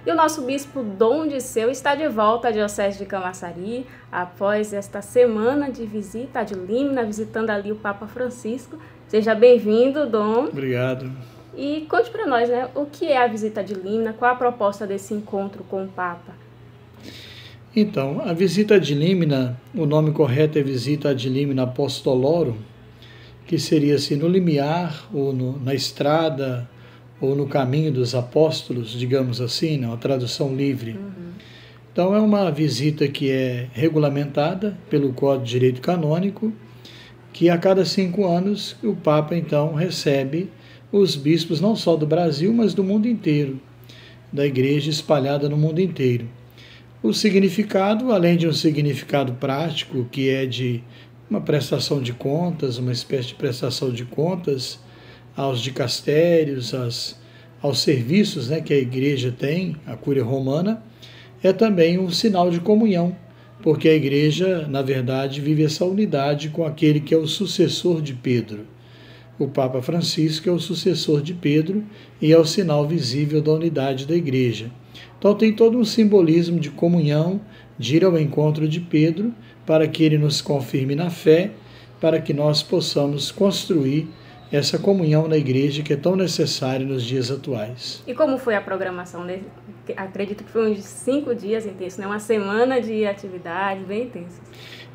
E o nosso bispo Dom Disseu está de volta à Diocese de Camaçari, após esta semana de visita de Límina, visitando ali o Papa Francisco. Seja bem-vindo, Dom. Obrigado. E conte para nós, né, o que é a visita de Límina, qual a proposta desse encontro com o Papa? Então, a visita ad limina, o nome correto é visita ad limina apostolorum, que seria assim, no limiar, ou na estrada, ou no caminho dos apóstolos, digamos assim, né, uma tradução livre. Então, é uma visita que é regulamentada pelo Código de Direito Canônico, que a cada 5 anos o Papa, então, recebe os bispos, não só do Brasil, mas do mundo inteiro, da Igreja espalhada no mundo inteiro. O significado, além de um significado prático, que é de uma prestação de contas, uma espécie de prestação de contas aos dicastérios, aos serviços, né, que a Igreja tem, a Cúria Romana, é também um sinal de comunhão, porque a Igreja, na verdade, vive essa unidade com aquele que é o sucessor de Pedro. O Papa Francisco é o sucessor de Pedro e é o sinal visível da unidade da Igreja. Então tem todo um simbolismo de comunhão, de ir ao encontro de Pedro, para que ele nos confirme na fé, para que nós possamos construir essa comunhão na Igreja que é tão necessária nos dias atuais. E como foi a programação dele? Acredito que foi uns 5 dias intensos, né? Uma semana de atividades bem intensas.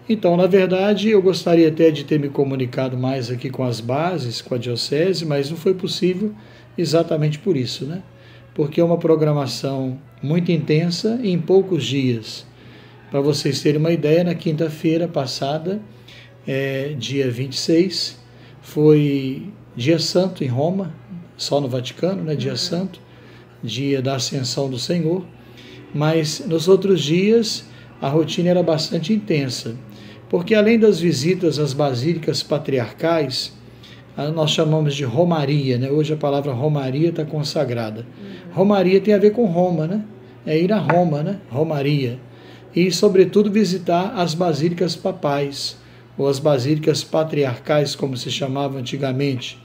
Então, na verdade, eu gostaria até de ter me comunicado mais aqui com as bases, com a Diocese, mas não foi possível exatamente por isso, né? Porque é uma programação muito intensa em poucos dias. Para vocês terem uma ideia, na quinta-feira passada, dia 26, foi dia santo em Roma, só no Vaticano, né? Dia santo, dia da Ascensão do Senhor, mas nos outros dias a rotina era bastante intensa, porque além das visitas às basílicas patriarcais, nós chamamos de romaria, né? Hoje a palavra romaria está consagrada. Romaria tem a ver com Roma, né? É ir a Roma, né? Romaria. E, sobretudo, visitar as basílicas papais, ou as basílicas patriarcais, como se chamava antigamente.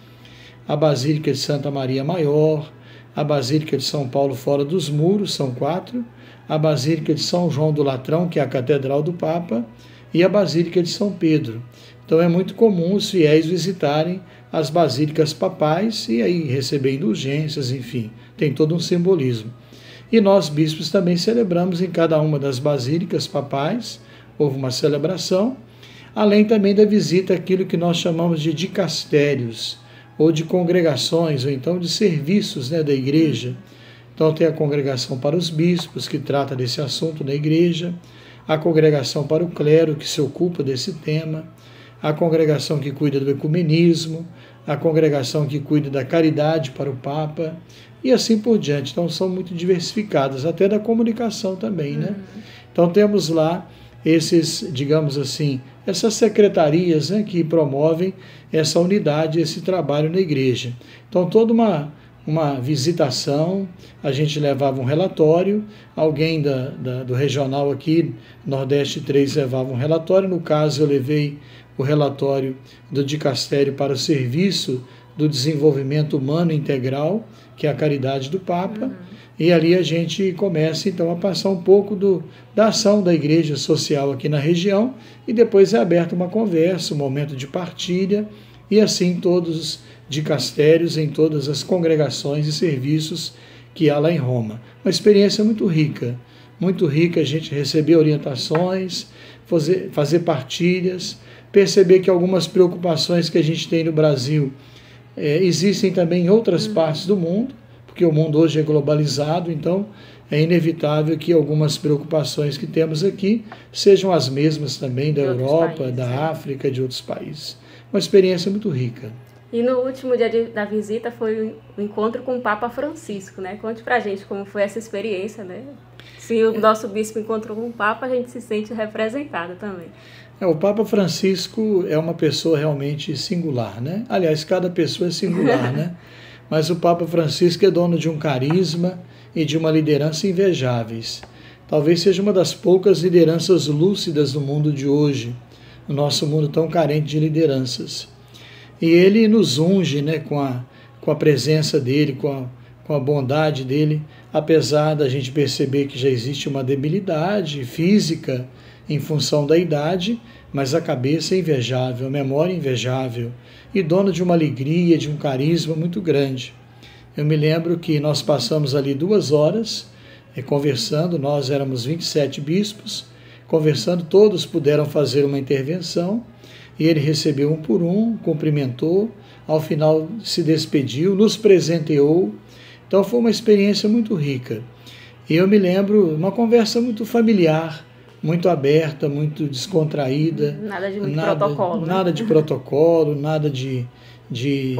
A Basílica de Santa Maria Maior, a Basílica de São Paulo fora dos muros, são 4, a Basílica de São João do Latrão, que é a Catedral do Papa, e a Basílica de São Pedro. Então é muito comum os fiéis visitarem as basílicas papais e aí receber indulgências, enfim, tem todo um simbolismo. E nós, bispos, também celebramos em cada uma das basílicas papais, houve uma celebração, além também da visita àquilo que nós chamamos de dicastérios, ou de congregações, ou então de serviços, né, da Igreja. Então tem a congregação para os bispos, que trata desse assunto na Igreja, a congregação para o clero, que se ocupa desse tema, a congregação que cuida do ecumenismo, a congregação que cuida da caridade para o Papa, e assim por diante. Então são muito diversificadas, até da comunicação também, né? Então temos lá esses, digamos assim, essas secretarias, né, que promovem essa unidade, esse trabalho na Igreja. Então toda uma visitação, a gente levava um relatório, alguém do regional aqui, Nordeste 3, levava um relatório, no caso eu levei o relatório do dicastério para o serviço do desenvolvimento humano integral, que é a caridade do Papa, e ali a gente começa então a passar um pouco da ação da Igreja Social aqui na região, e depois é aberta uma conversa, um momento de partilha, e assim todos os dicastérios em todas as congregações e serviços que há lá em Roma. Uma experiência muito rica a gente receber orientações, fazer partilhas, perceber que algumas preocupações que a gente tem no Brasil existem também em outras partes do mundo, porque o mundo hoje é globalizado, então é inevitável que algumas preocupações que temos aqui sejam as mesmas também da Europa, países, da África, de outros países. Uma experiência muito rica. E no último dia da visita foi o encontro com o Papa Francisco, né? Conte pra gente como foi essa experiência, né? Se o nosso bispo encontrou com o Papa, a gente se sente representado também. O Papa Francisco é uma pessoa realmente singular, né? Aliás, cada pessoa é singular, né? Mas o Papa Francisco é dono de um carisma e de uma liderança invejáveis. Talvez seja uma das poucas lideranças lúcidas do mundo de hoje, no nosso mundo tão carente de lideranças. E ele nos unge, né, com a presença dele, com a bondade dele, apesar da gente perceber que já existe uma debilidade física em função da idade, mas a cabeça é invejável, a memória é invejável e dona de uma alegria, de um carisma muito grande. Eu me lembro que nós passamos ali 2 horas conversando, nós éramos 27 bispos, conversando, todos puderam fazer uma intervenção, e ele recebeu um por um, cumprimentou, ao final se despediu, nos presenteou. Então foi uma experiência muito rica. E eu me lembro, uma conversa muito familiar, muito aberta, muito descontraída. Nada de muito protocolo. Nada de protocolo, nada de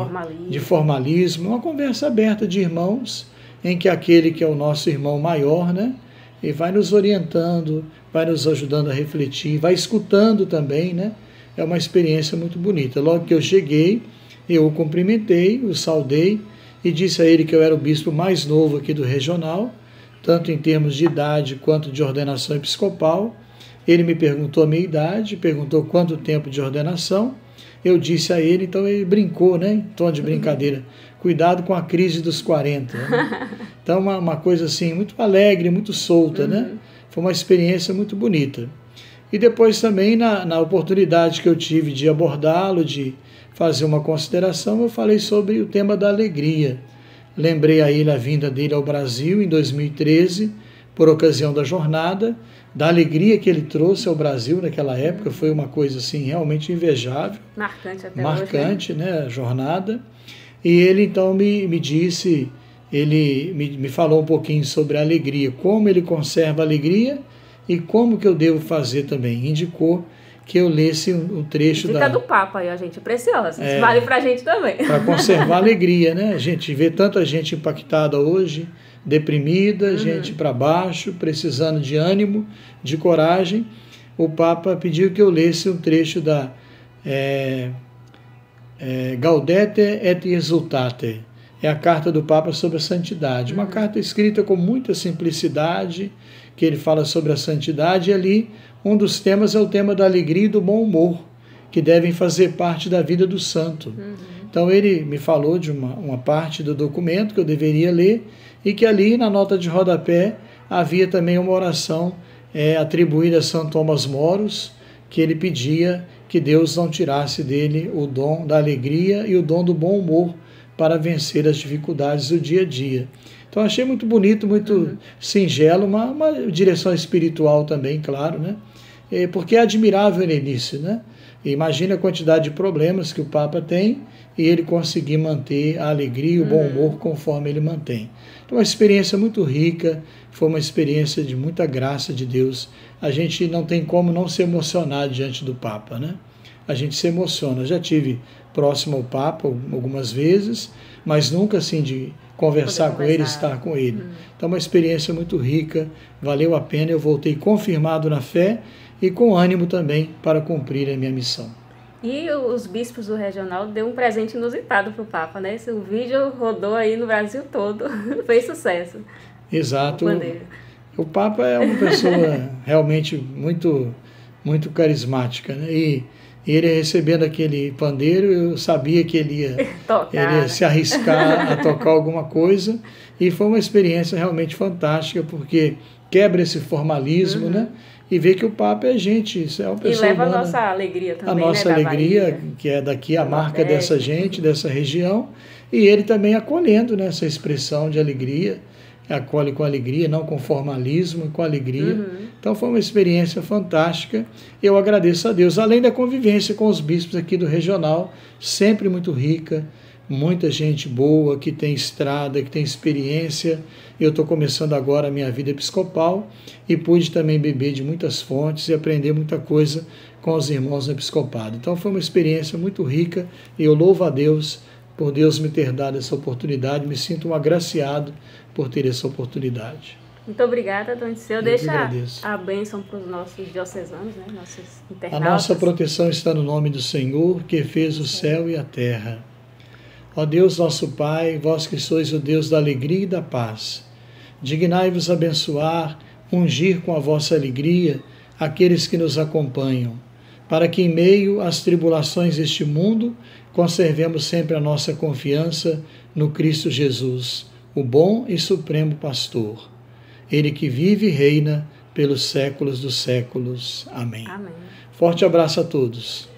formalismo. Uma conversa aberta de irmãos, em que aquele que é o nosso irmão maior, né, e vai nos orientando, vai nos ajudando a refletir, vai escutando também, né? É uma experiência muito bonita. Logo que eu cheguei, eu o cumprimentei, o saudei e disse a ele que eu era o bispo mais novo aqui do regional, tanto em termos de idade quanto de ordenação episcopal. Ele me perguntou a minha idade, perguntou quanto tempo de ordenação. Eu disse a ele, então ele brincou, né, em tom de brincadeira, cuidado com a crise dos 40. Né? Então uma coisa assim, muito alegre, muito solta, né? Foi uma experiência muito bonita. E depois também, na oportunidade que eu tive de abordá-lo, de fazer uma consideração, eu falei sobre o tema da alegria. Lembrei a ele a vinda dele ao Brasil em 2013, por ocasião da jornada, da alegria que ele trouxe ao Brasil naquela época, foi uma coisa assim realmente invejável. Marcante até marcante, hoje, né, a jornada. E ele então me disse, ele me falou um pouquinho sobre a alegria, como ele conserva a alegria e como que eu devo fazer também. Indicou que eu lesse um trecho Dica do Papa aí, a gente, preciosa. Isso vale pra gente também. Para conservar a alegria, né? A gente vê tanta gente impactada hoje, deprimida, gente para baixo, precisando de ânimo, de coragem. O Papa pediu que eu lesse um trecho da Gaudete et Exsultate. É a carta do Papa sobre a santidade. Uma carta escrita com muita simplicidade, que ele fala sobre a santidade, e ali um dos temas é o tema da alegria e do bom humor, que devem fazer parte da vida do santo. Então ele me falou de uma parte do documento que eu deveria ler, e que ali na nota de rodapé havia também uma oração atribuída a São Tomás Moros, que ele pedia que Deus não tirasse dele o dom da alegria e o dom do bom humor para vencer as dificuldades do dia a dia. Então achei muito bonito, muito singelo, uma direção espiritual também, claro, né? Porque é admirável no início, né? Imagina a quantidade de problemas que o Papa tem e ele conseguir manter a alegria e o bom humor conforme ele mantém. Então uma experiência muito rica, foi uma experiência de muita graça de Deus. A gente não tem como não se emocionar diante do Papa, né? A gente se emociona. Já tive próximo ao Papa algumas vezes, mas nunca assim de conversar com ele, estar com ele. Então uma experiência muito rica, valeu a pena, eu voltei confirmado na fé e com ânimo também para cumprir a minha missão. E os bispos do regional deu um presente inusitado para o Papa, né? Esse vídeo rodou aí no Brasil todo, fez sucesso. Exato. O Papa é uma pessoa realmente muito, muito carismática, né? E ele recebendo aquele pandeiro, eu sabia que ele ia se arriscar a tocar alguma coisa, e foi uma experiência realmente fantástica, porque quebra esse formalismo, né? E ver que o Papa é gente, isso é uma pessoa e leva humana, a nossa alegria também, a nossa alegria, que é daqui a marca dessa gente, dessa região, e ele também acolhendo, né, essa expressão de alegria, acolhe com alegria, não com formalismo, com alegria. Então foi uma experiência fantástica. Eu agradeço a Deus, além da convivência com os bispos aqui do regional, sempre muito rica, muita gente boa, que tem estrada, que tem experiência. Eu estou começando agora a minha vida episcopal e pude também beber de muitas fontes e aprender muita coisa com os irmãos no episcopado. Então foi uma experiência muito rica e eu louvo a Deus por Deus me ter dado essa oportunidade, me sinto um agraciado por ter essa oportunidade. Muito obrigada, Dom Disseu. Deixa a bênção para os nossos diocesanos, né? Nossos internautas. A nossa proteção está no nome do Senhor, que fez o céu e a terra. Ó Deus nosso Pai, vós que sois o Deus da alegria e da paz, dignai-vos abençoar, ungir com a vossa alegria aqueles que nos acompanham, para que em meio às tribulações deste mundo conservemos sempre a nossa confiança no Cristo Jesus, o bom e supremo pastor, ele que vive e reina pelos séculos dos séculos. Amém. Amém. Forte abraço a todos.